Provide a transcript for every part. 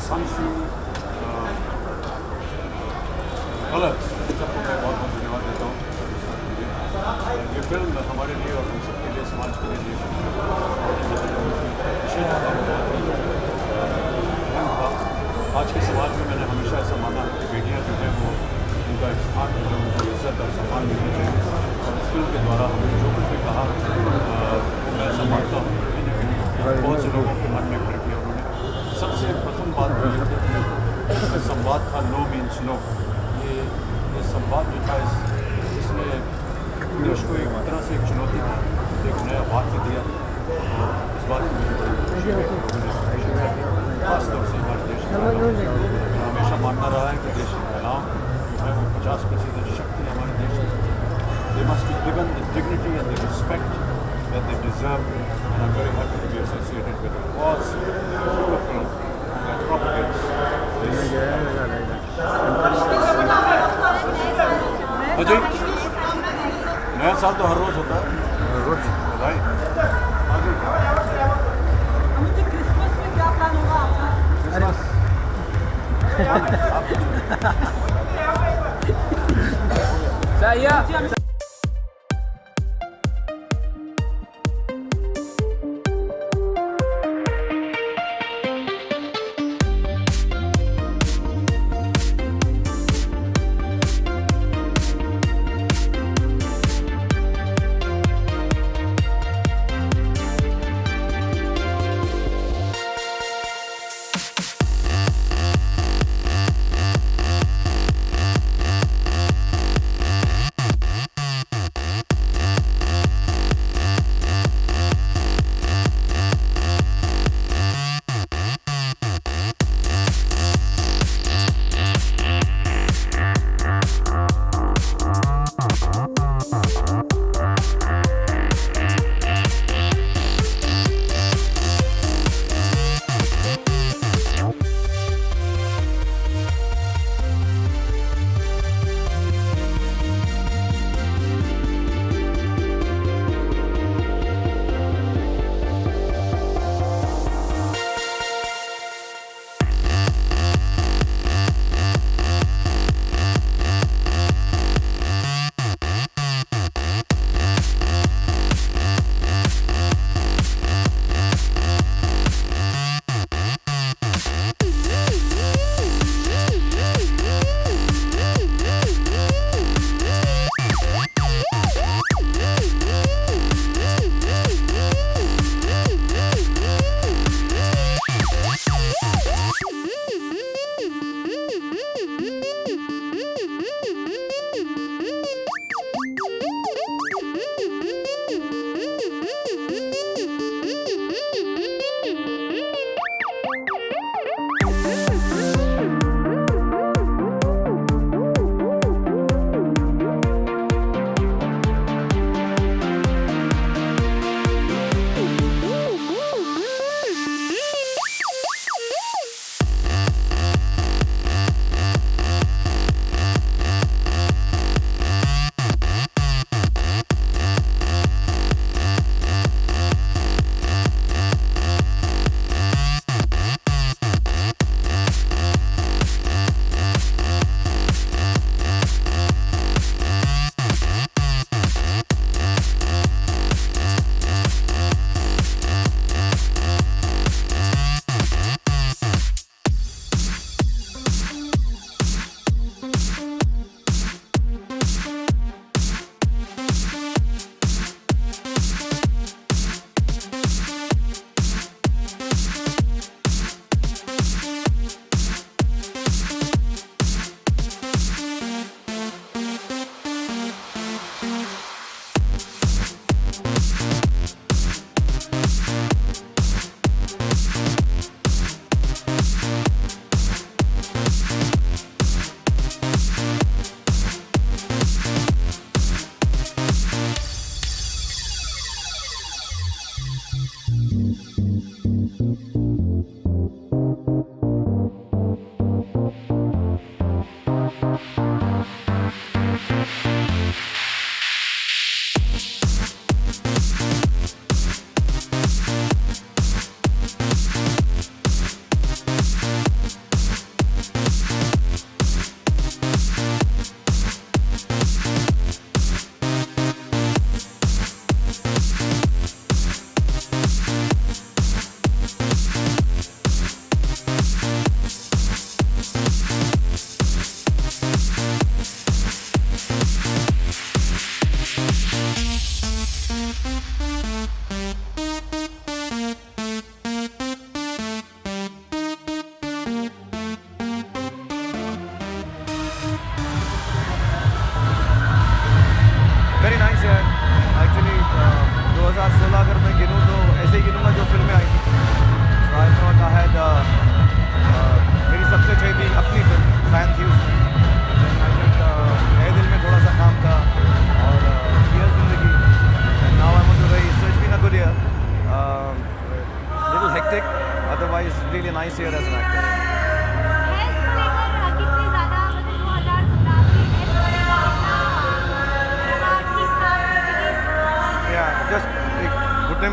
संशु colours, सबको मैं बहुत बहुत धन्यवाद देता हूँ सबके साथ मुझे। ये फिल्म हमारे लिए और हम सबके लिए, समाज के लिए, देश के लिए विशेष अहम था। आज के समाज में मैंने हमेशा ऐसा माना है कि बेटियाँ जो हैं वो उनका एक स्थान जो है उनको इज्जत और सम्मान मिलनी चाहिए। और इस फिल्म के द्वारा हमने जो कुछ भी कहा मैं ऐसा मानता हूँ कहीं ना कहीं बहुत से लोगों के मन में घर किया उन्होंने। सबसे प्रथम बात जो ये थी इसमें संवाद था, नो मीन्स नो। ये संवाद जो था इसने देश को एक तरह से एक चुनौती दी, एक नया वाक्य दिया। और इस बात की मुझे बड़ी खुशी है कि लोगों ने खासतौर से हमारे देश में हमेशा मानना रहा है कि देश की महिलाओं जो है वो 50% शक्ति हमारे देश की। They must be given the dignity and the respect that they deserve, and I'm very happy to be associated with a cause through a film that propagates this. Ajay, नया साल तो हर रोज होता है। बधाई। मुझे क्रिसमस में क्या प्लान होगा आपका? क्रिसमस। saya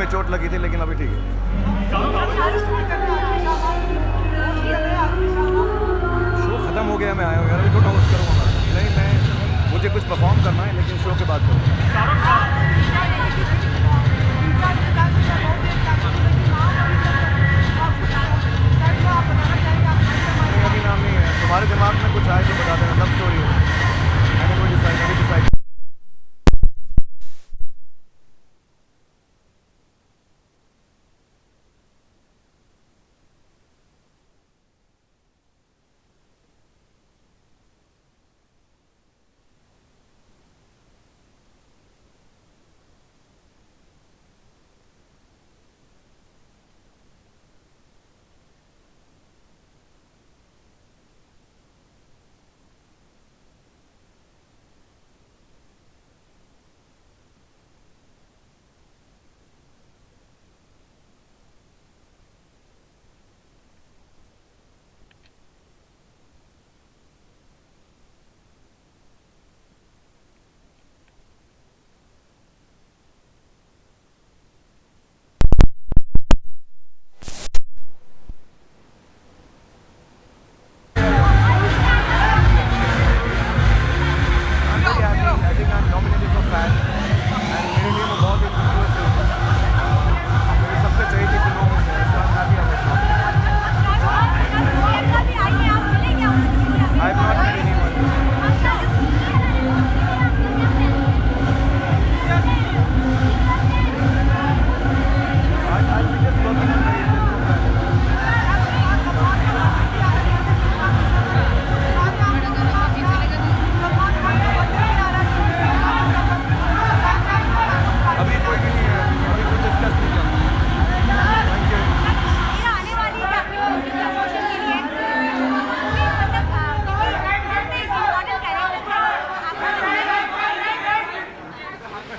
में चोट लगी थी, लेकिन अभी ठीक है। शो खत्म हो गया, मैं आया हूँ यार, अभी थोड़ा होस्ट करूँगा। नहीं, मुझे कुछ परफॉर्म करना है, लेकिन शो के बाद करूँगा। अभी नाम नहीं है, तुम्हारे दिमाग में कुछ आए तो बता देना। लव स्टोरी है, मैंने कोई decide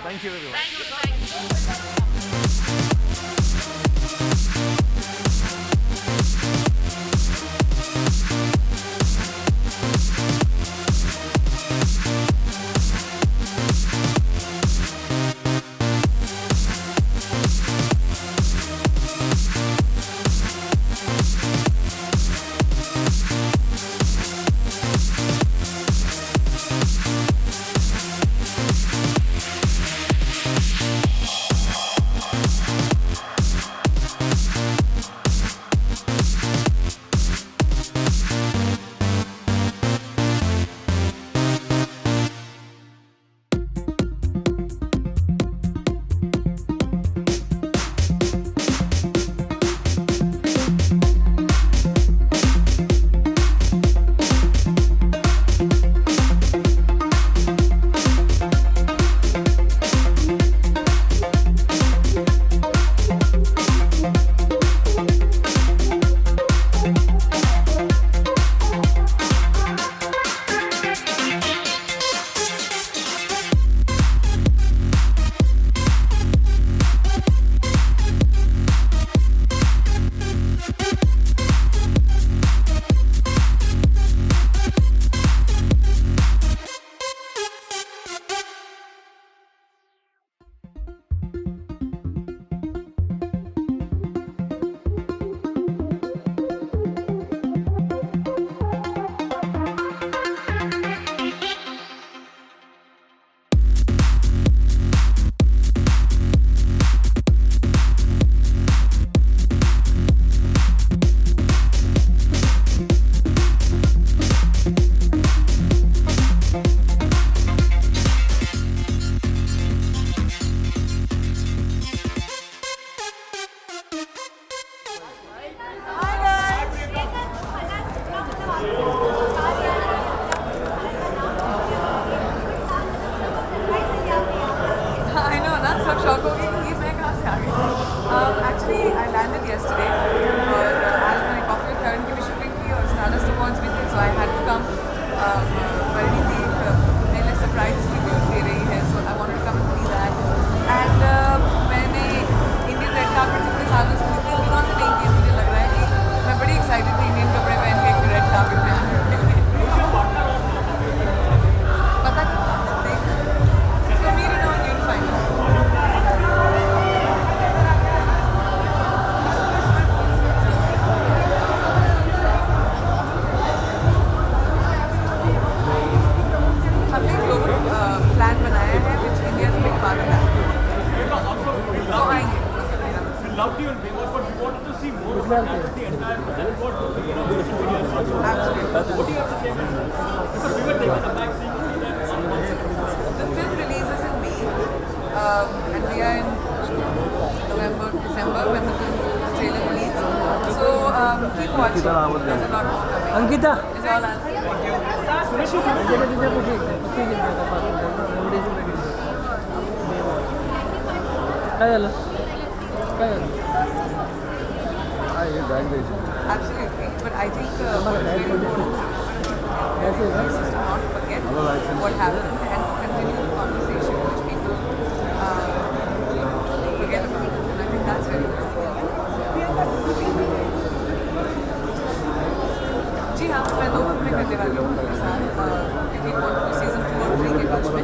Thank you, everyone. The film releases in May, and we are in November, December when the film trailer releases. So keep watching. There's a lot more coming. Ankita Is all I'll say. काय झालं काय झालं Absolutely, but I think what's very important is to not forget what happened and continue the conversation which people forget about. And I think that's very important. जी हाँ, मैं 2 फिल्में करने वाली हूँ उनके साथ क्योंकि सीज़न 2 और 3 के बीच में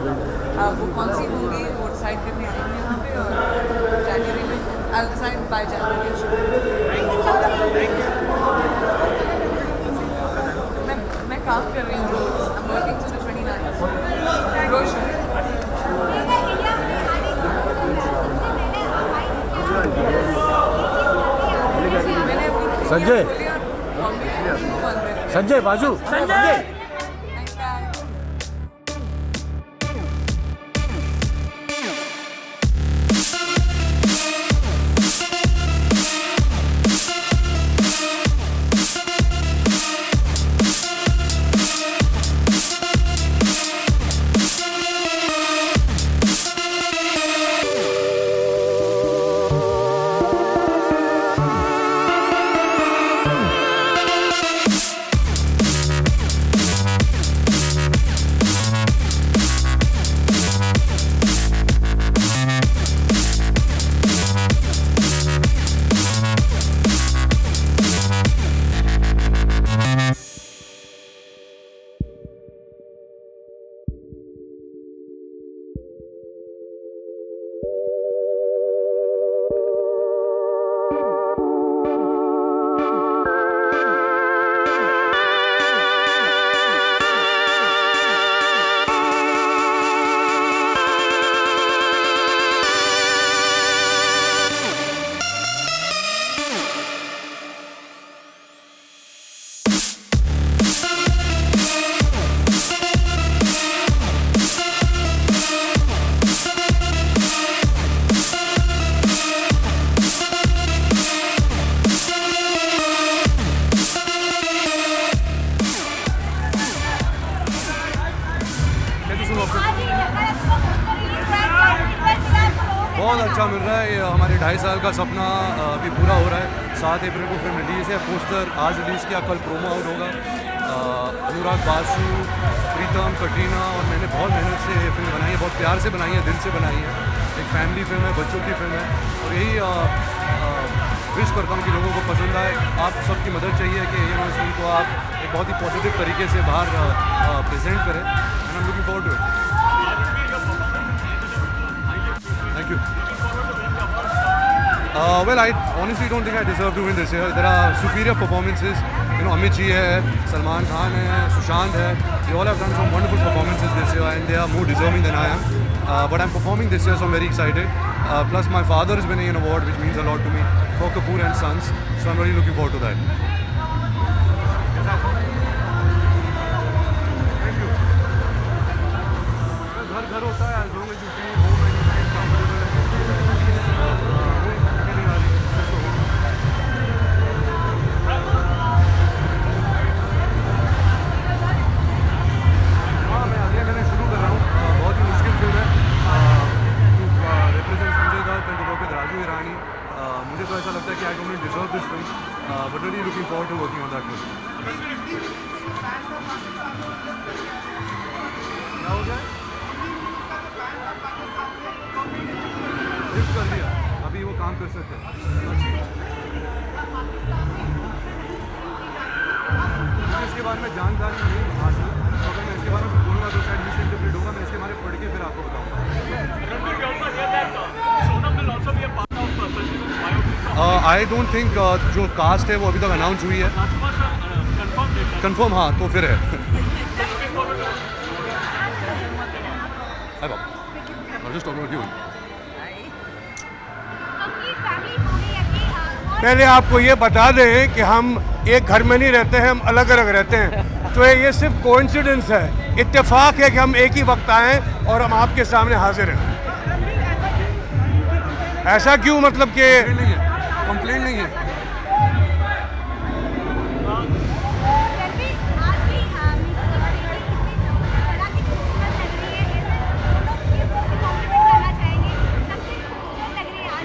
वो कौन सी होंगी वो डिसाइड करने आई हूँ यहाँ पे और जनवरी में I'll decide by January. मैं काम कर रही हूँ रोज. I'm working till the 29th. रोज. संजय संजय बाजू संजय बहुत अच्छा मिल रहा है. ये हमारे 2.5 साल का सपना अभी पूरा हो रहा है. 7 अप्रैल को फिल्म रिलीज़ है. पोस्टर आज रिलीज़ किया, कल प्रोमो आउट होगा. अनुराग बासु, प्रीतम, कटरीना और मैंने बहुत मेहनत से ये फिल्म बनाई है. बहुत प्यार से बनाई है, दिल से बनाई है. एक फैमिली फिल्म है, बच्चों की फिल्म है और यही विश करता हूँ कि लोगों को पसंद आए. आप सबकी मदद चाहिए कि ये इस फिल्म को आप एक बहुत ही पॉजिटिव तरीके से बाहर प्रेजेंट करें. And I am looking forward to it. Thank you. Well, I honestly don't think I deserve to win this year. There are superior performances. You know, Amit Ji hai, Salman Khan hai, Sushant hai. They all have done some wonderful performances this year, and they are more deserving than I am. But I'm performing this year, so I'm very excited. Plus, my father is winning an award, which means a lot to me, for Kapoor and Sons. So I'm really looking forward to that. Thank you. घर होता है, as long as you feel home and you feel comfortable. हाँ, मैं अगले महीने शुरू कर रहा हूँ. बहुत ही मुश्किल फिल्म है. Represent Sanjay Dutt and with Raju Hirani. मुझे तो ऐसा लगता है कि I don't deserve this film, but really looking forward to working on that film. क्या हो गया? लिफ्ट कर दिया, अभी वो काम कर सकते हैं. मुझे इसके बारे में जानकारी नहीं हासिल. अगर मैं इसके बारे में बोलूँगा तो शायद मिसइंटरप्रेट होगा. मैं इसके बारे में पढ़ के फिर आपको बताऊँगा. आई डोंट थिंक जो कास्ट है वो अभी तक अनाउंस हुई है. कंफर्म हाँ, तो फिर है. हाय बाबा, I'm just talking about you. complete family movie again. पहले आपको ये बता दें कि हम एक घर में नहीं रहते हैं, हम अलग अलग रहते हैं। तो ये सिर्फ कोइंसिडेंस है, इत्तेफाक है कि हम एक ही वक्त आए और हम आपके सामने हाजिर हैं। ऐसा क्यों, मतलब कि नहीं है, कंप्लेंट नहीं है।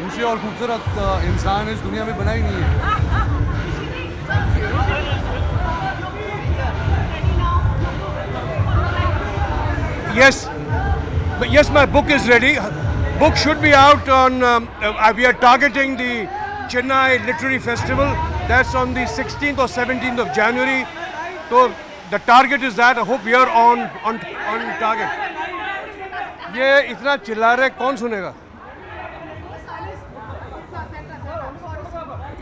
दूसरी और खूबसूरत इंसान इस दुनिया में बना ही नहीं है। Yes, my book is ready. Book should be out on. We are targeting the Chennai Literary Festival. That's on the 16th or 17th of January. So the target is that. I hope we are on target. ये इतना चिल्ला रहे, कौन सुनेगा?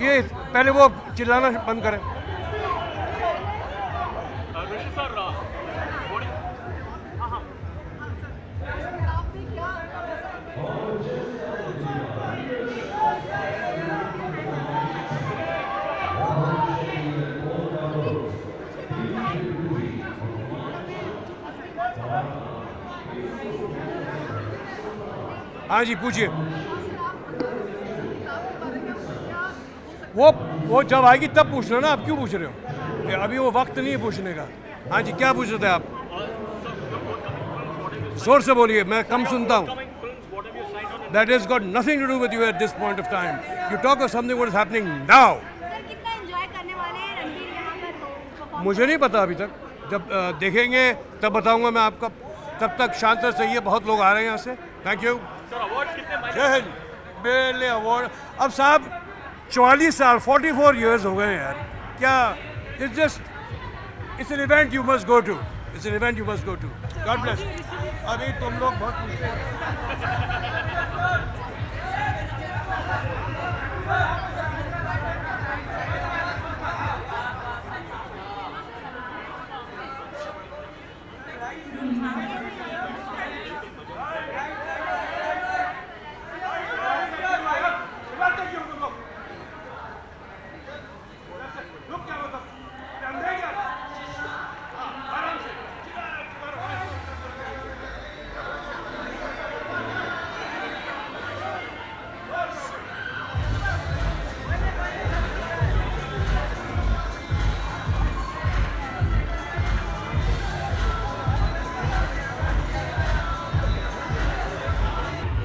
ये पहले वो चिल्लाना बंद करें। हाँ जी, पूछिए। वो जब आएगी तब पूछना ना, आप क्यों पूछ रहे हो? ये अभी वो वक्त नहीं है पूछने का। हाँ जी, क्या पूछ रहे थे आप? जोर से बोलिए, मैं कम सुनता हूँ। That has got nothing to do with you at this point of time. You talk of something what is happening now. मुझे नहीं पता अभी तक, जब देखेंगे तब बताऊंगा मैं आपको। तब तक शांत रहिए, बहुत लोग आ रहे हैं यहाँ से। Thank you. जय हिंद। मेले अवार्ड अब साहब 44 साल 44 years हो गए यार। क्या it's an event you must go to. It's an event you must go to. God bless. अभी तुम लोग बहुत पूछते हैं।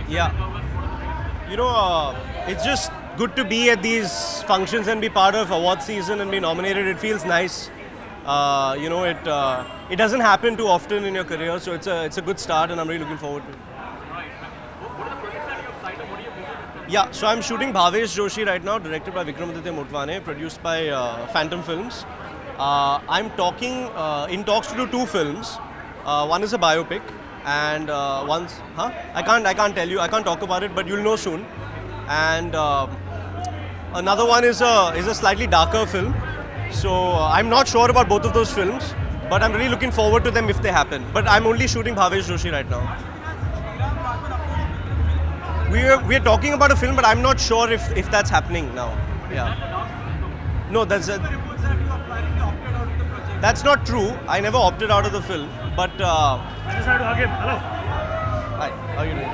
Yeah. You know, it's just good to be at these functions and be part of award season and be nominated. It feels nice. You know, it doesn't happen too often in your career, so it's a good start, and I'm really looking forward to it. Yeah, so I'm shooting Bhavesh Joshi right now, directed by Vikramaditya Motwane, produced by Phantom Films. I'm in talks to do 2 films. One is a biopic, and I can't tell you, I can't talk about it, but you'll know soon. And another one is a slightly darker film. So I'm not sure about both of those films, but I'm really looking forward to them if they happen. But I'm only shooting Bhavesh Joshi right now. We're talking about a film, but I'm not sure if that's happening now. Yeah. No, that's not true. I never opted out of the film, but. Hello. Hi. How are you doing?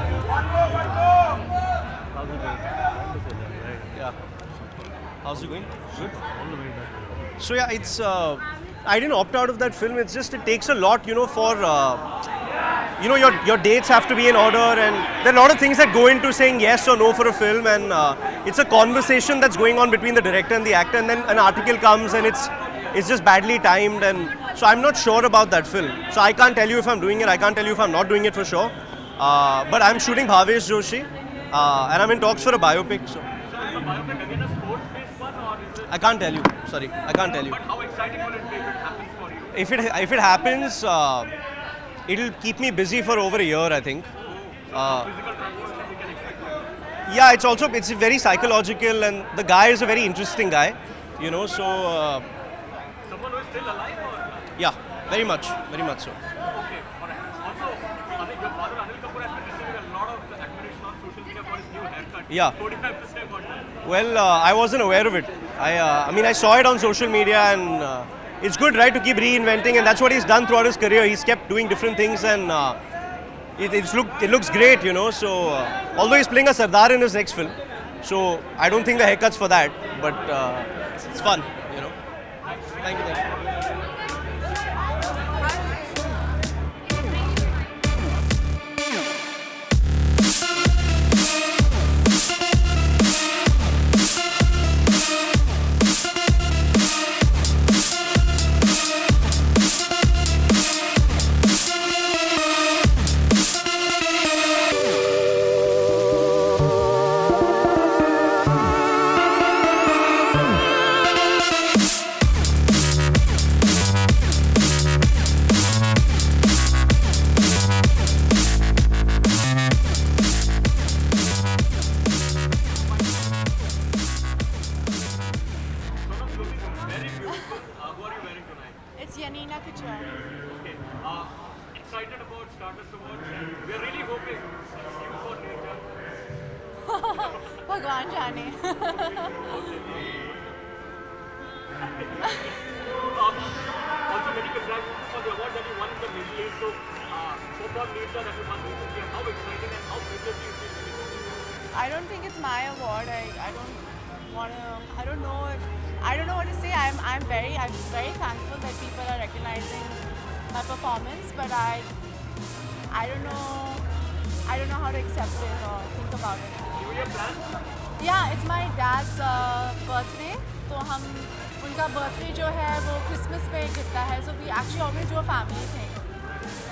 Yeah. How's it going? Good. So yeah, it's. I didn't opt out of that film. It's just it takes a lot, you know, for. Your dates have to be in order, and there are a lot of things that go into saying yes or no for a film, and it's a conversation that's going on between the director and the actor, and then an article comes and it's just badly timed, and so I'm not sure about that film. So I can't tell you if I'm doing it, I can't tell you if I'm not doing it for sure. But I'm shooting Bhavesh Joshi, and I'm in talks for a biopic. So. Is the biopic again a sports-based one, or is it? I can't tell you. Sorry, I can't tell you. But how exciting will it be if it happens for you? If it happens, it'll keep me busy for over a year, I think. Yeah, it's very psychological, and the guy is a very interesting guy, you know. So. Someone who is still alive, or? Yeah, very much so. Okay, all right. Also, I think your father Anil Kapoor has been receiving a lot of admiration on social media for his new haircut. Yeah. What do you have to say about that? Well, I wasn't aware of it. I mean, I saw it on social media, and it's good, right, to keep reinventing, and that's what he's done throughout his career. He's kept doing different things, and it looks great, you know. So, although he's playing a Sardar in his next film, so I don't think the haircut's for that, but it's fun, you know. Thank you. It's Yanina Couture. Okay. Excited about Stardust Awards, and we're really hoping you for later. भगवान जाने. Also, many congratulations for the award that you won in the Middle East. So, Shobha Mirza that you won recently, and how exciting and how privileged you feel. I don't think it's my award. I don't want to. I don't know if. I don't know what to say. I'm very thankful that people are recognizing my performance, but I don't know. I don't know how to accept it or think about it. New Year plans? Yeah, it's my dad's birthday. तो हम उनका birthday जो है वो Christmas पे गिरता है. So we actually always do a family thing.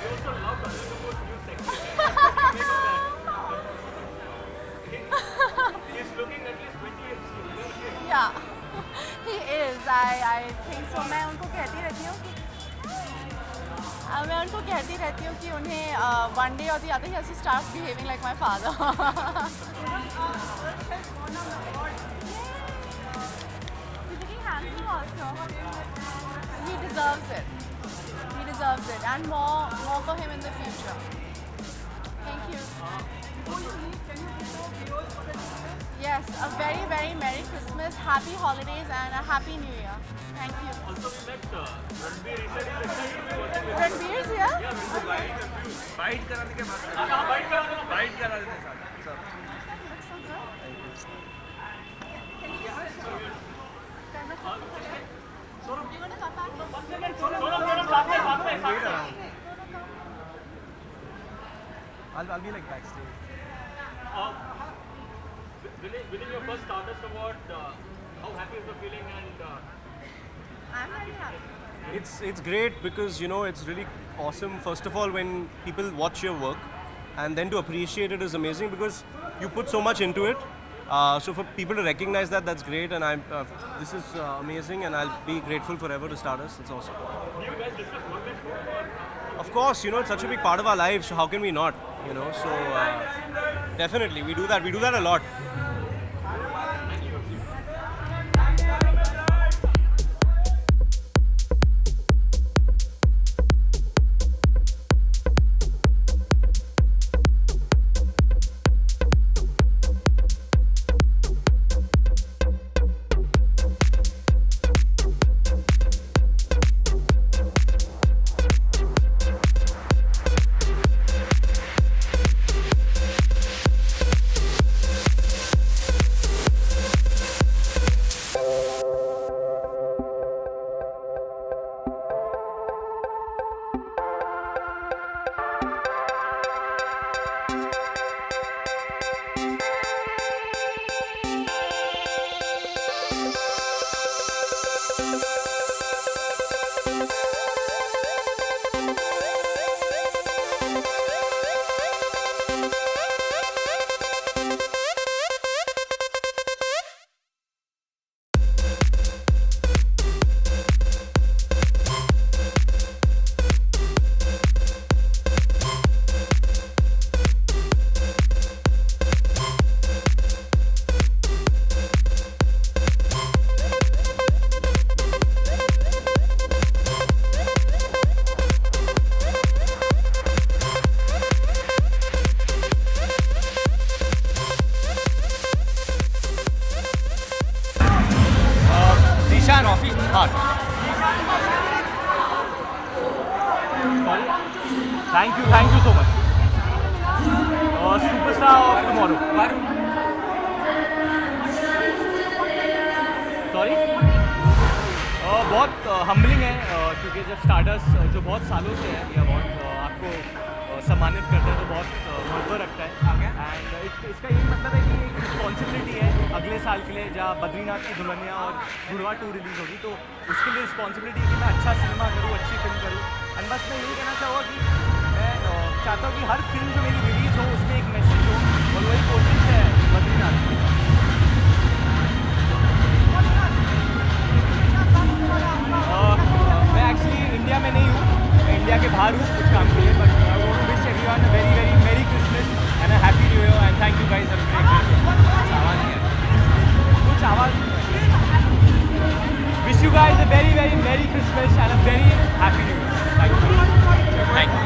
You also love Anil Kapoor's new sexy. He's looking at least 20 years. Yeah, he is. I think so. मैं उनको कहती रहती हूँ कि उन्हें one day or the other he has to start behaving like my father. He's very handsome also. He deserves it. He deserves it, and more for him in the future. Thank you. Yes, a very, very Merry Christmas, Happy Holidays, and a Happy New Year. Thank you. Also, we met Ranbir recently. Excited to be working with Ranbir's here? Bite कराने के बाद. Bite करा देते हैं सब. Looks so good. You want to come back? I'll be like backstage. Winning your first Stardust Award, how happy is the feeling? And I'm very happy. It's great because, you know, it's really awesome. First of all, when people watch your work, and then to appreciate it is amazing because you put so much into it. So for people to recognize that, that's great, and this is amazing, and I'll be grateful forever to Stardust. It's awesome. do you guys discuss what this for? Of course, you know, it's such a big part of our lives. So how can we not? You know, so definitely we do that. We do that a lot. Humbling है क्योंकि जब stardust जो बहुत सालों से है ये award आपको सम्मानित करते हैं तो बहुत महत्व रखता है एंड इसका यही मतलब है कि एक रिस्पॉन्सिबिलिटी है अगले साल के लिए जहाँ बद्रीनाथ की दुल्हनिया और गुड़वा 2 रिलीज़ होगी तो उसके लिए रिस्पॉन्सिबिलिटी कि मैं अच्छा सिनेमा करूँ अच्छी फिल्म करूँ एंड बस मैं यही कहना चाहूँगा कि मैं चाहता हूँ कि हर फिल्म जो मेरी रिलीज़ हो उसमें एक मैसेज हो और वही कोशिश है बद्रीनाथ की। मैं एक्चुअली इंडिया में नहीं हूँ, मैं इंडिया के बाहर हूँ कुछ काम के लिए but I want to wish everyone a very very merry Christmas and a happy new year and thank you guys for कुछ आवाज़ wish you guys a very very merry Christmas and a very happy new year. Thank you.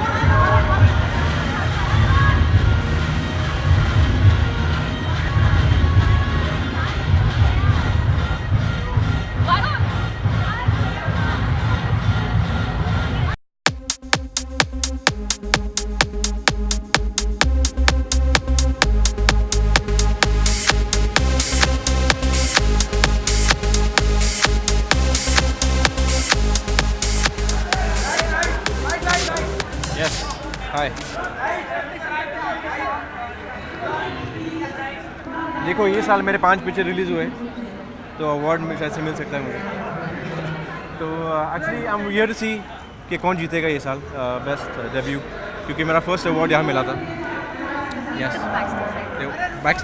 Yes. Hi. देखो ये साल मेरे 5 picture release हुए तो award में शायद से मिल सकता है मुझे। तो actually I am here to see कि कौन जीतेगा ये साल बेस्ट डेब्यू क्योंकि मेरा फर्स्ट अवार्ड यहाँ मिला था। यस बैक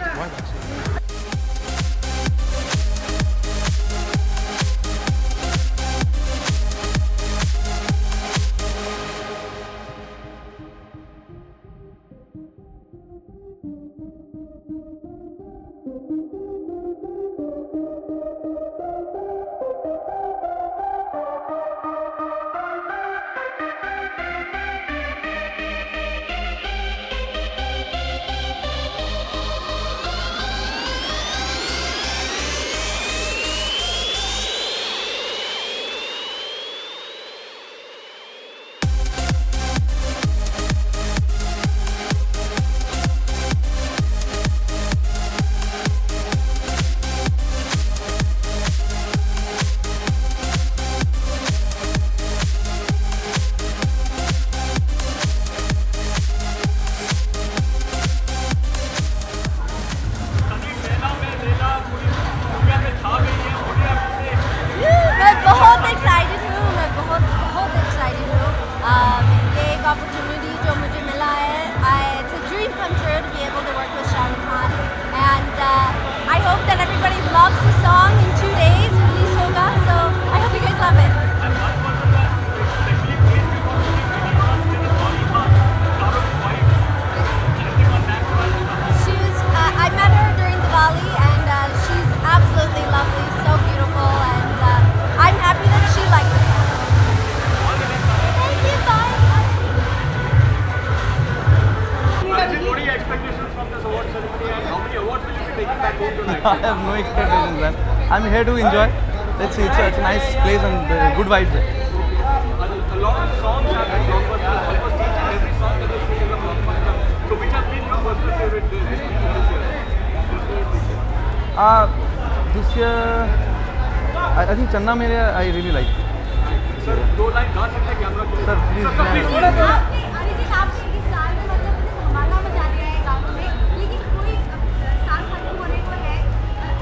opportunity जो मुझे मिला है it's a dream come true to be able to work with Shah Rukh Khan and I hope that everybody loves the song in 2 days release hoga so I hope you guys love it. She was I met her during Diwali and she's absolutely lovely, so beautiful and I'm happy that she liked it. Thank you, bye. What are your expectations from this award ceremony and how many awards will you be taking back home tonight? I have no expectations, man. I'm here to enjoy. Let's see, it's a nice place and good vibes there. A lot of songs have been blockbusters. Almost each and every song that is seen is a blockbuster. So which has been your personal favorite this year? This year, I think Channa Mere I really like. Sir, 2 line गा सकते हैं camera को? Sir, please. Arijit आपने इस साल में मतलब धमाका मचा दिया है गानों में लेकिन कोई साल खत्म होने को है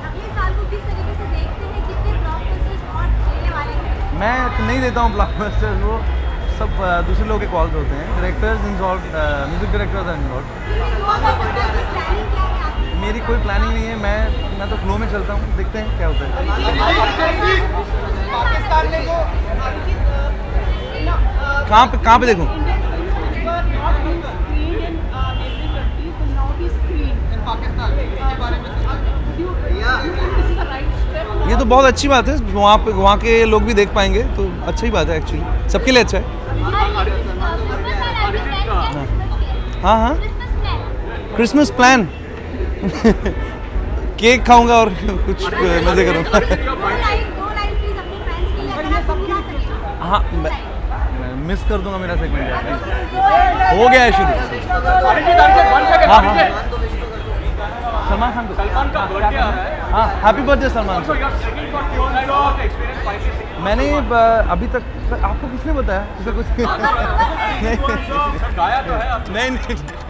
अगले साल को किस तरीके से देखते हैं कितने ब्लॉकबस्टर्स और देने वाले हैं? मैं नहीं देता हूँ ब्लॉकबस्टर्स, वो सब दूसरे लोगों के कॉल्स होते हैं. Directors involve, music directors are involved. मेरी कोई प्लानिंग नहीं है, मैं तो फ्लो में चलता हूँ, देखते हैं क्या होता है. कहाँ पे देखूँ? ये तो बहुत अच्छी बात है, वहाँ के लोग भी देख पाएंगे तो अच्छा ही बात है. एक्चुअली सबके लिए अच्छा है. हाँ हाँ, क्रिसमस प्लान केक खाऊंगा और कुछ मजे करूँगा. हाँ, मैं मिस कर दूंगा, मेरा सेगमेंट हो गया है शुरू. हाँ हाँ सलमान खान को। सलमान का बर्थडे आ रहा है। हाँ, happy birthday Salman So you're singing for Pure Life. How was the experience finally singing? मैंने अभी तक आपको किसने बताया इसे कुछ गाया तो है आपने। नहीं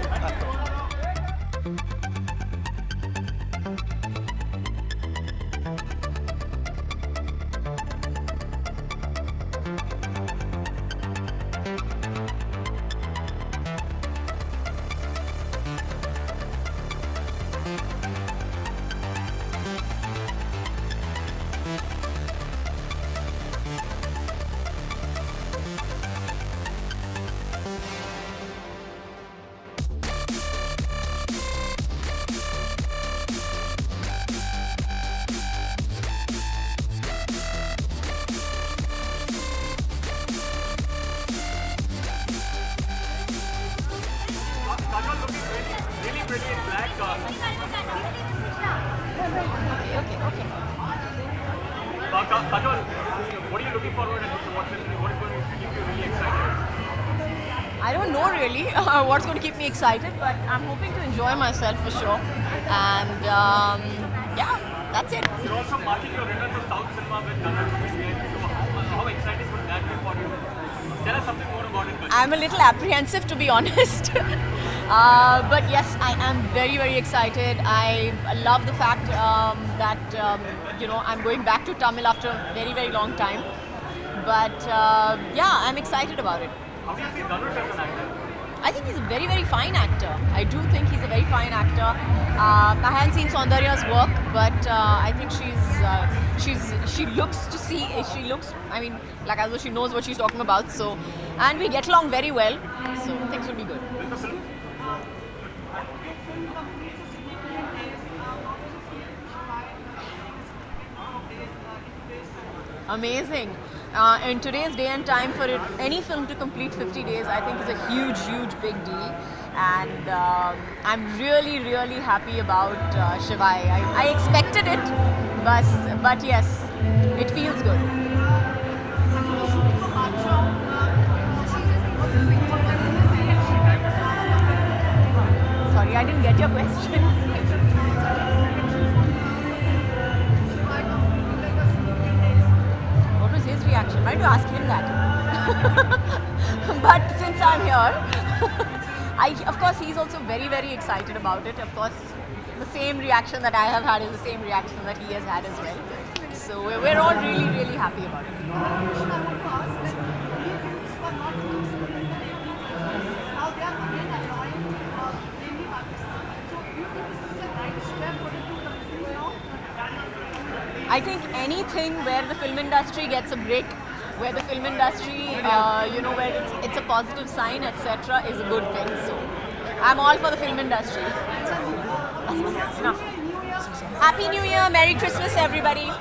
Really pretty in black. Kajol, what are you looking forward to? What is going to keep you really excited? I don't know really what's going to keep me excited, but I'm hoping to enjoy myself for sure. And yeah, that's it. You're also marking your return to South cinema with Kannada movies again. So how exciting would that be for you? Tell us something more about it. I'm a little apprehensive to be honest. But yes, I am very, very excited. I love the fact that I'm going back to Tamil after a very, very long time. But yeah, I'm excited about it. How do you see Dhanush as an actor? I think he's a very, very fine actor. I do think he's a very fine actor. I haven't seen Saundarya's work, but I think she looks, I mean, like as though she knows what she's talking about. So, and we get along very well. So things will be good. Amazing. In today's day and time, for any film to complete 50 days, I think is a huge, huge, big deal. And I'm really, really happy about Shivai. I expected it, but yes, it feels good. Sorry, I didn't get your question. His reaction. Why don't you ask him that? But since I'm here, of course, he's also very, very excited about it. Of course, the same reaction that I have had is the same reaction that he has had as well. So we're all really, really happy about it. I think anything where the film industry gets a break, where the film industry, where it's a positive sign, etc., is a good thing. So I'm all for the film industry. Enough. Happy New Year, Merry Christmas, everybody.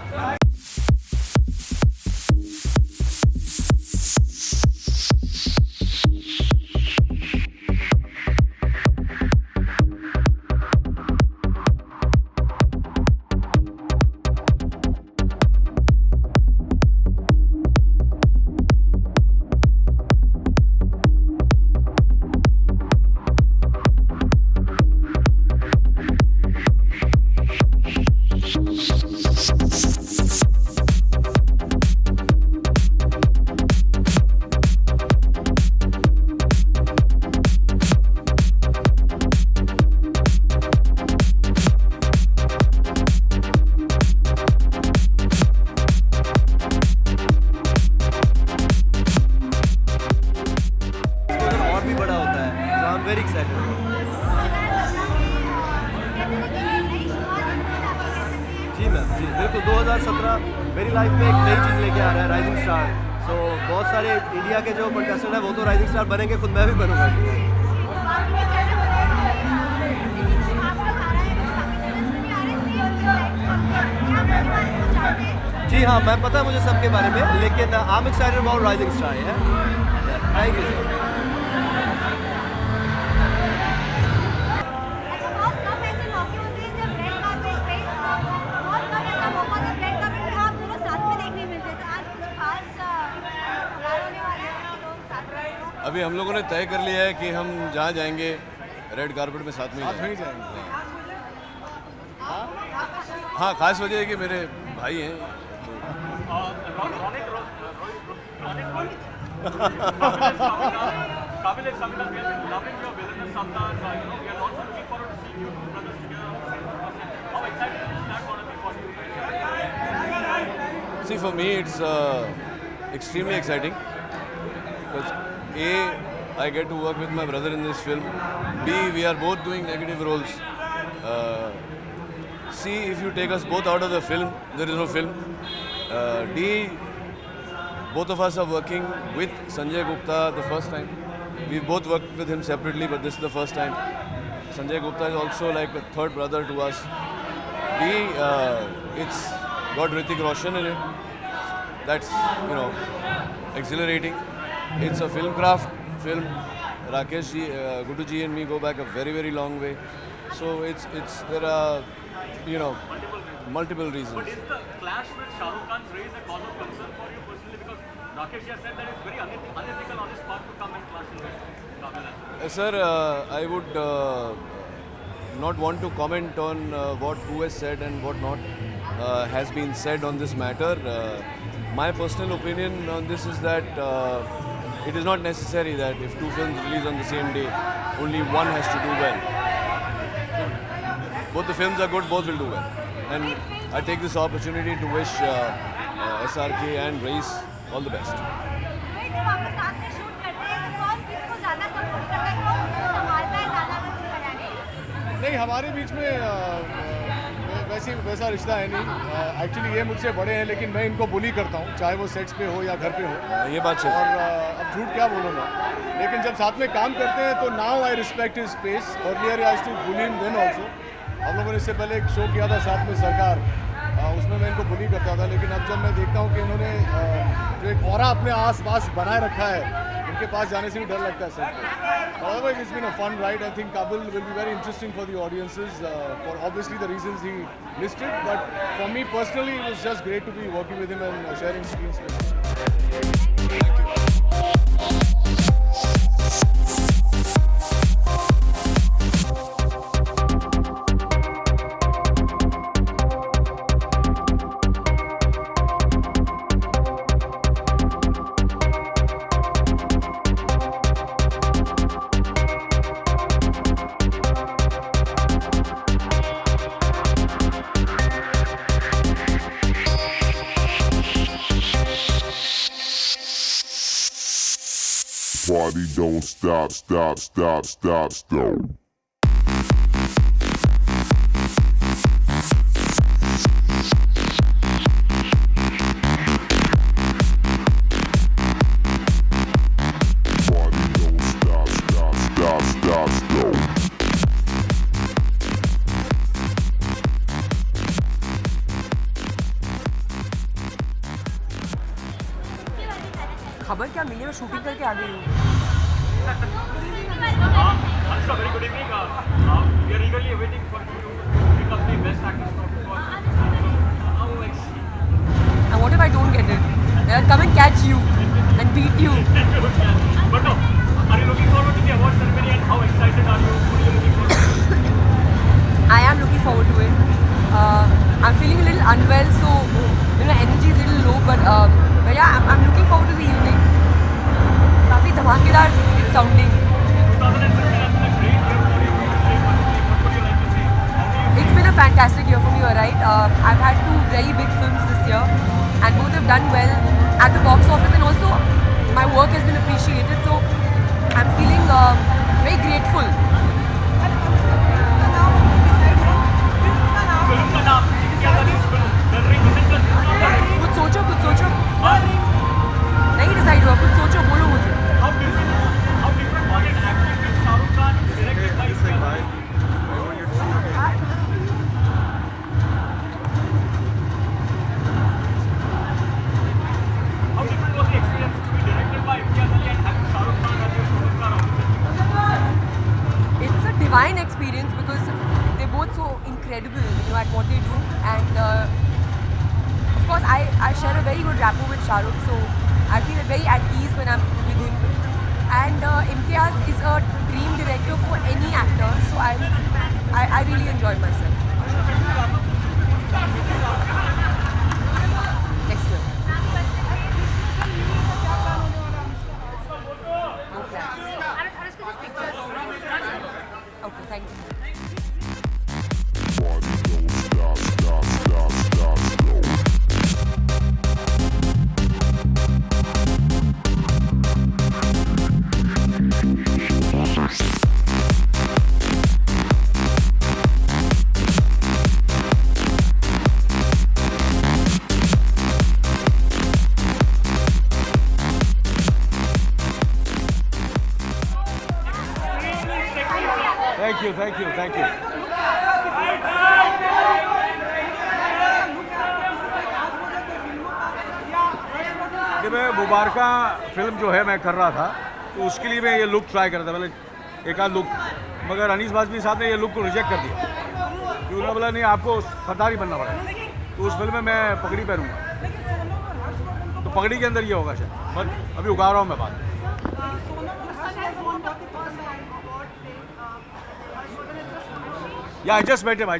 very excited. Ji ma'am जी बिल्कुल 2017 मेरी life में एक नई चीज़ लेके आ रहा है rising star. सो बहुत सारे इंडिया के जो कंटेस्टेंट हैं वो तो राइजिंग स्टार बनेंगे, खुद मैं भी बनूंगा। जी हाँ मैम पता है मुझे सबके बारे में, लेकिन I am excited about rising star. Thank you sir. अभी हम लोगों ने तय कर लिया है कि हम जहाँ जाएंगे रेड कारपेट में साथ में ही जाएंगे। हाँ, खास वजह है कि मेरे भाई हैं। See, for me, it's extremely exciting because A, I get to work with my brother in this film. B, we are both doing negative roles. C, if you take us both out of the film, there is no film. D, both of us are working with Sanjay Gupta the first time. We've both worked with him separately, but this is the first time. Sanjay Gupta is also like a third brother to us. D, it's got Hrithik Roshan in it. That's, exhilarating. It's a film craft film. Rakesh ji, Gudu ji and me go back a very, very long way. So there are, multiple reasons. But is the clash with Shah Rukh Khan's raise a cause of concern for you personally? Because Rakesh ji has said that it's very unethical on his part to come and clash with Kamala. Sir, I would not want to comment on who has said and what not has been said on this matter. My personal opinion on this is that it is not necessary that if two films release on the same day, only one has to do well. Both the films are good, both will do well. And I take this opportunity to wish SRK and Race all the best. नहीं, जब आप साथ में shoot करते हैं तो कौन किसको ज़्यादा सपोर्ट करता है, कौन किसको संभालता है ज़्यादा फिल्म बनाने में? नहीं, हमारे बीच में वैसा रिश्ता है नहीं। एक्चुअली ये मुझसे बड़े हैं, लेकिन मैं इनको बुली करता हूँ, चाहे वो सेट्स पे हो या घर पे हो। ये बात सही। और अब झूठ क्या बोलूँगा, लेकिन जब साथ में काम करते हैं तो now I respect his space. Earlier I used to bully him then also. हम लोगों ने इससे पहले एक शो किया था साथ में सरकार, उसमें मैं इनको बुली करता था, लेकिन अब जब मैं देखता हूँ कि इन्होंने जो एक ऑरा अपने आस-पास बनाए रखा है, उनके पास जाने से भी डर लगता है sir. Otherwise, it's been a fun ride. I think Kabul will be very interesting for the audiences for obviously the reasons he listed. But for me personally, it was just great to be working with him and sharing screen space. Party don't stop, stop, stop, stop, stop. Party don't stop, stop, stop, stop, stop. खबर क्या मिली, मैं shooting करके आ गई हूँ। Anushka, very good evening. We are eagerly waiting for you to pick up the best actress for OXC. And what if I don't get it? Then I'll come and catch you and beat you. But no, are you looking forward to the award ceremony and how excited are you? What are you looking forward to? I am looking forward to it. I'm feeling a little unwell, so energy is a little low, but yeah, I'm looking forward to the evening. काफी धमाकेदार sounding. 2015 has been a great year for you. What would you like to say? It's been a fantastic year for me, you're right. I've had two very big films this year, and both have done well at the box office, and also my work has been appreciated. So I'm feeling very grateful. Film का नाम क्या था इस film? The Ring isn't the कुछ सोचो नहीं decide हुआ, कुछ सोचो, बोलो मुझे। How different was it acting with Shah Rukh Khan, directed by Ismail? How different was the experience to be directed by Imtiaz Ali and having Shah Rukh Khan as your superstar opposite? It's a divine experience because they're both so incredible, at what they do, and of course I share a very good rapport with Shah Rukh, so I feel very at ease when I'm with him. And Imtiaz is a dream director for any actor, so I really enjoyed myself. Thank you. Party don't stop, stop, stop, stop, stop. Thank you, thank you, thank you. कि मैं मुबारका film जो है मैं कर रहा था तो उसके लिए मैं ये लुक ट्राई कर रहा था, पहले एक आध लुक, मगर अनीस बाज़मी साहब ने ये लुक को रिजेक्ट कर दिया कि उन्होंने बोला नहीं आपको सरदार ही बनना पड़ेगा, तो उस फिल्म में मैं पगड़ी पहनूंगा, तो पगड़ी के अंदर ये होगा शायद, बट अभी उगा रहा हूँ मैं बात. Yeah, I just met him.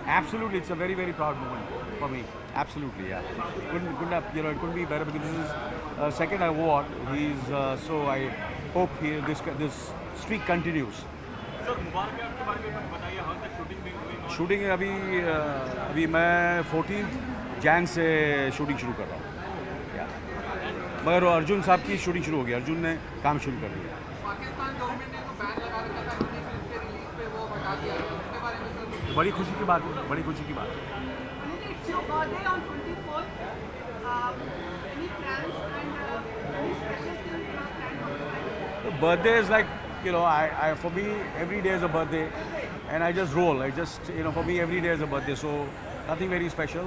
Absolutely, it's a very, very proud moment for me. Absolutely, yeah. Couldn't have, it couldn't be better because this is second award. He's so I hope this streak continues. Sir मुबारक है आपके बारे में बताइए, हाल तक shooting भी हुई? Shooting अभी मैं 14 जैन से शूटिंग शुरू कर रहा हूँ, या मगर अर्जुन साहब की शूटिंग शुरू हो गई, अर्जुन ने काम शुरू कर दिया. बड़ी खुशी की बात है, बड़ी खुशी की बात है. The birthday is like, I for me every day is a birthday, and I just roll. For me every day is a birthday, so nothing very special.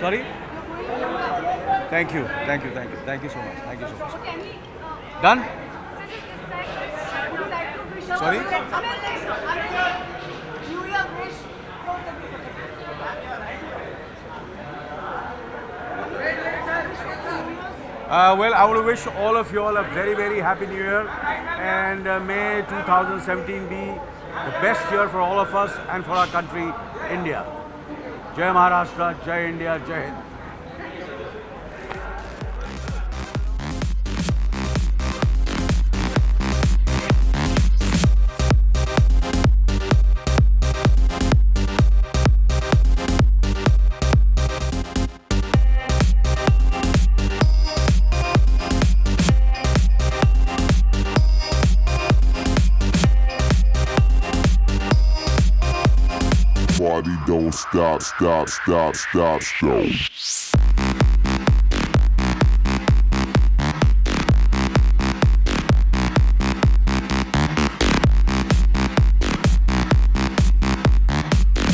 Sorry. Thank you so much. Done. Sorry? Well, I want to wish all of you all a very, very happy New Year, and may 2017 be the best year for all of us and for our country, India. Jai Maharashtra, Jai India, Jai Hind. Party don't stop, stop, stop, stop, stop.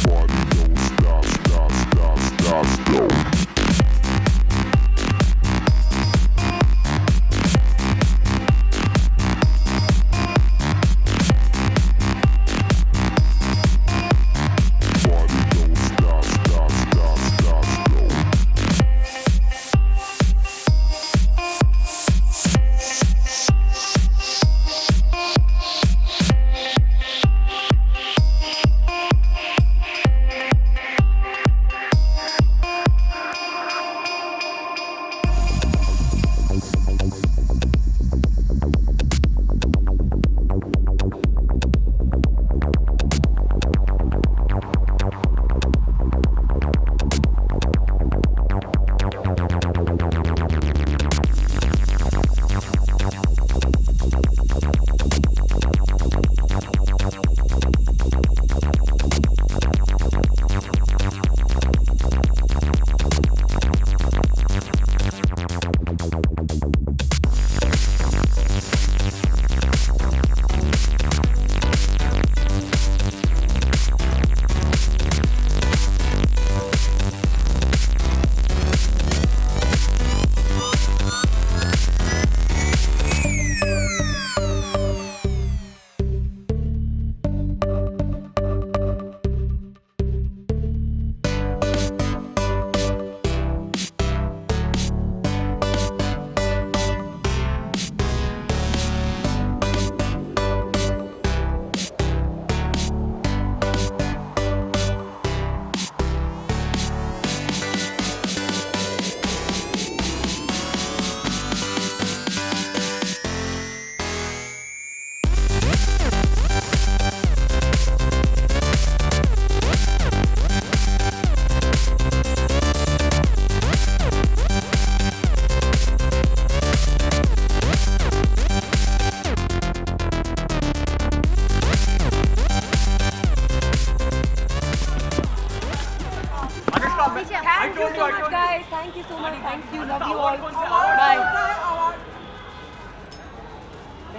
Party don't stop, stop, stop, stop, stop. Party don't stop, stop, stop, stop, stop.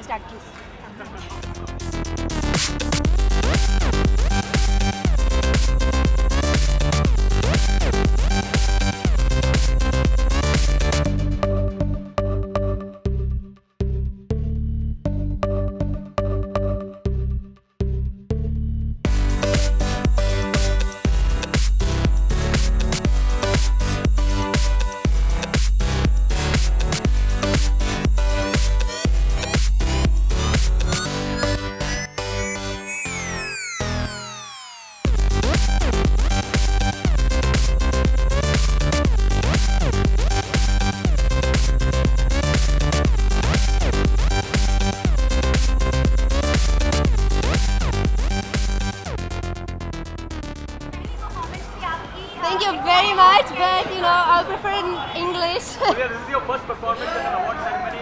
Best Actress. Thank you very much, but you know, I'll prefer in English. Surya, this is your first performance at an award ceremony.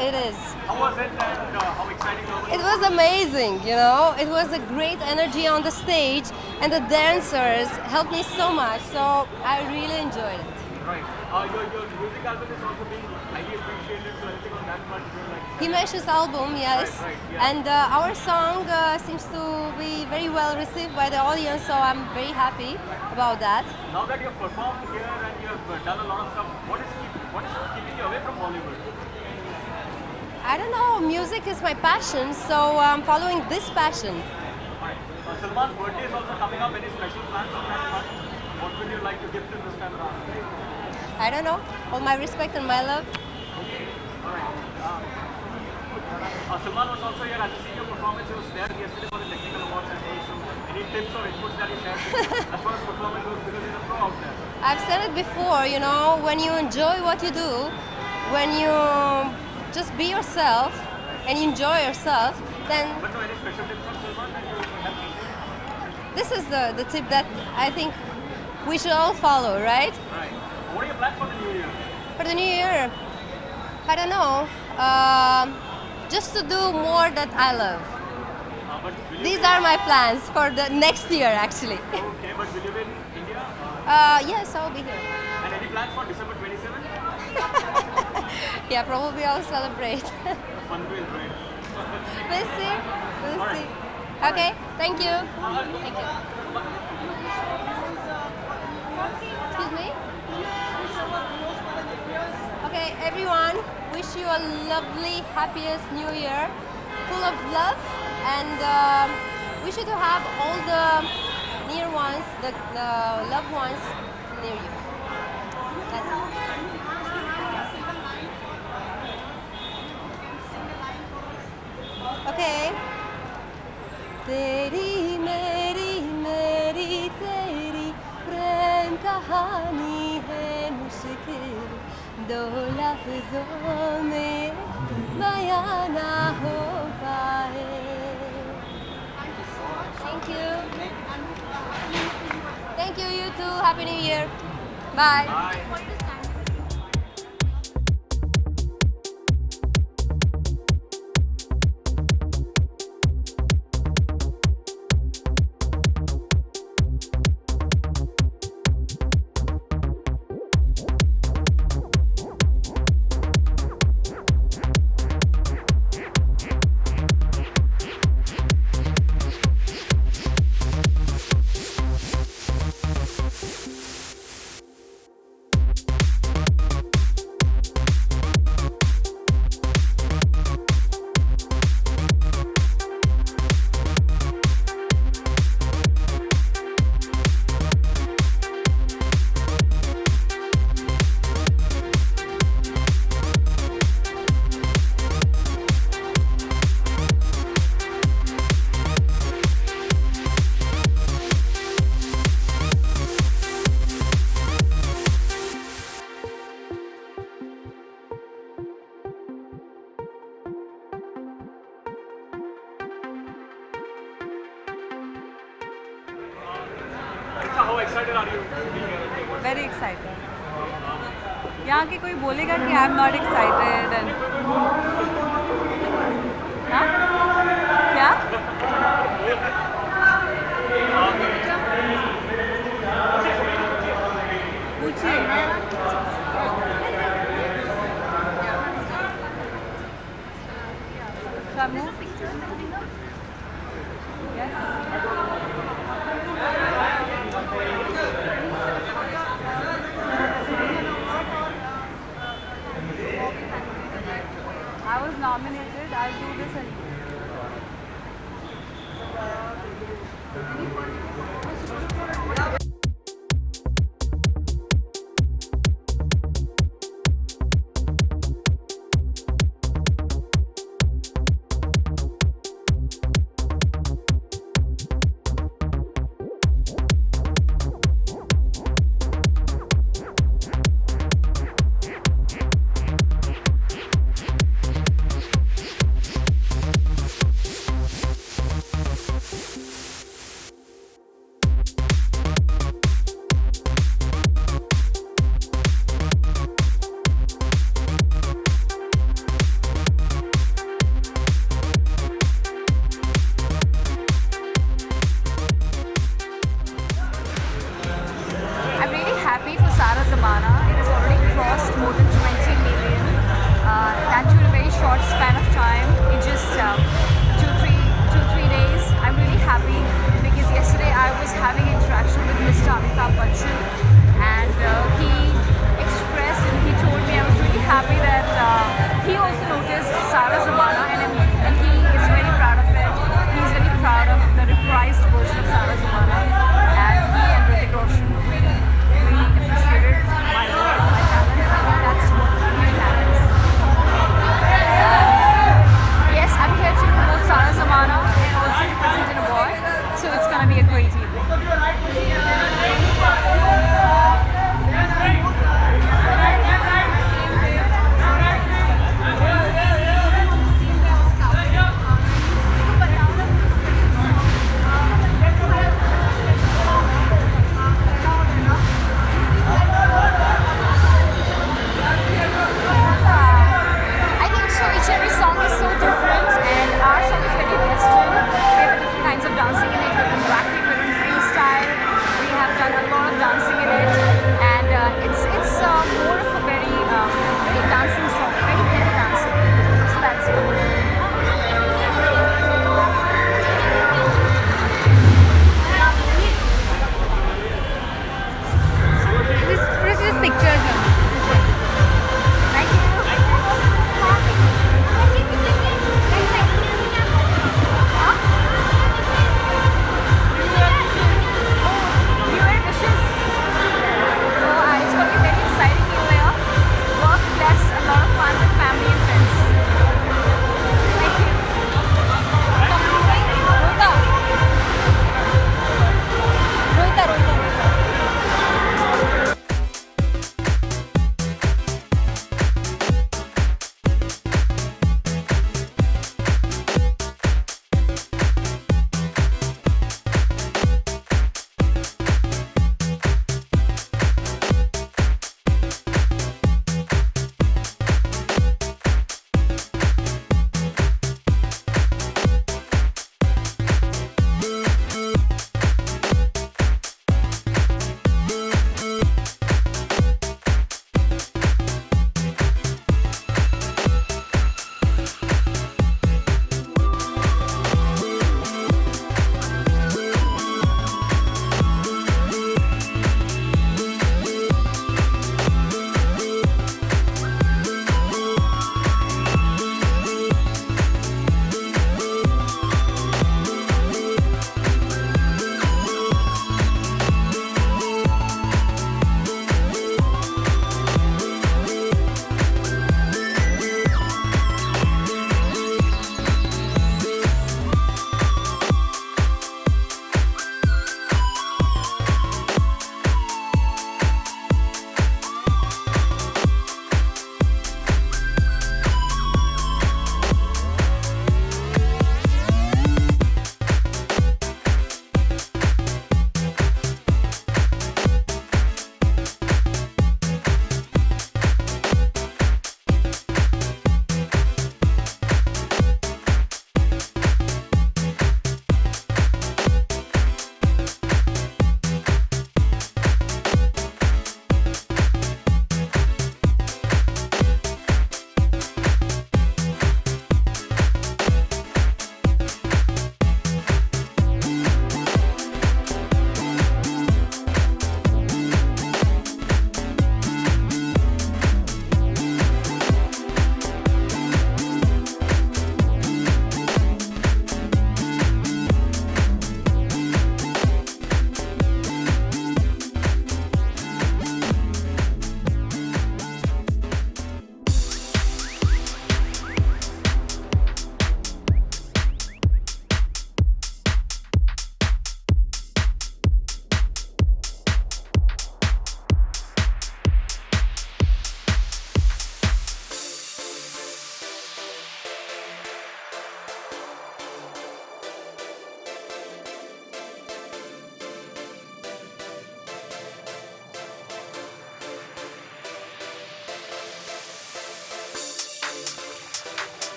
It is. How was it and how exciting was it? It was amazing, you know. It was a great energy on the stage, and the dancers helped me so much. So I really enjoyed it. Right. Your music album is also being highly appreciated. So anything on that part you like? Himesh's album, yes. Right, yeah. And our song seems to be very well received by the audience, so I'm very happy about that. Now that you've performed here and you've done a lot of stuff, what is keeping you away from Bollywood? I don't know, music is my passion, so I'm following this passion. Right. Salman's birthday is also coming up. Any special plans on that front? What would you like to gift him this time around? I don't know, all my respect and my love. Alright. Salman was also here. As you see your performance, he was there yesterday for the technical awards and day. So any tips or inputs that you shared as far as performance goes, because he's a pro out there. I've said it before, you know, when you enjoy what you do, when you just be yourself and enjoy yourself, then But no, any special tips from Salman that you have to share? this is the tip that I think we should all follow, right? Right. What are your plans for the new year? For the new year, I don't know, just to do more that I love. But will you These are my plans for the next year, actually. Okay, but will you be in India? Yes, I'll be here. And any plans for December 27th? Yeah, probably I'll celebrate. Fun will, right? We'll see. We'll Alright. see. Okay, thank you. Thank you. Excuse me? Okay, everyone, wish you a lovely, happiest new year, full of love, and wish you to have all the near ones, the loved ones near you. That's it. Okay. तेरी मेरी मेरी तेरी प्रेम कहानी है मुश्किल दो लफ्जों में बयां ना हो पाए. Thank you, you too. Happy New Year. Bye. How excited are you to be here? Very excited. यहाँ के कोई बोलेगा कि I am not excited and क्या पूछिए का move? Yes. I was nominated. I'll do this and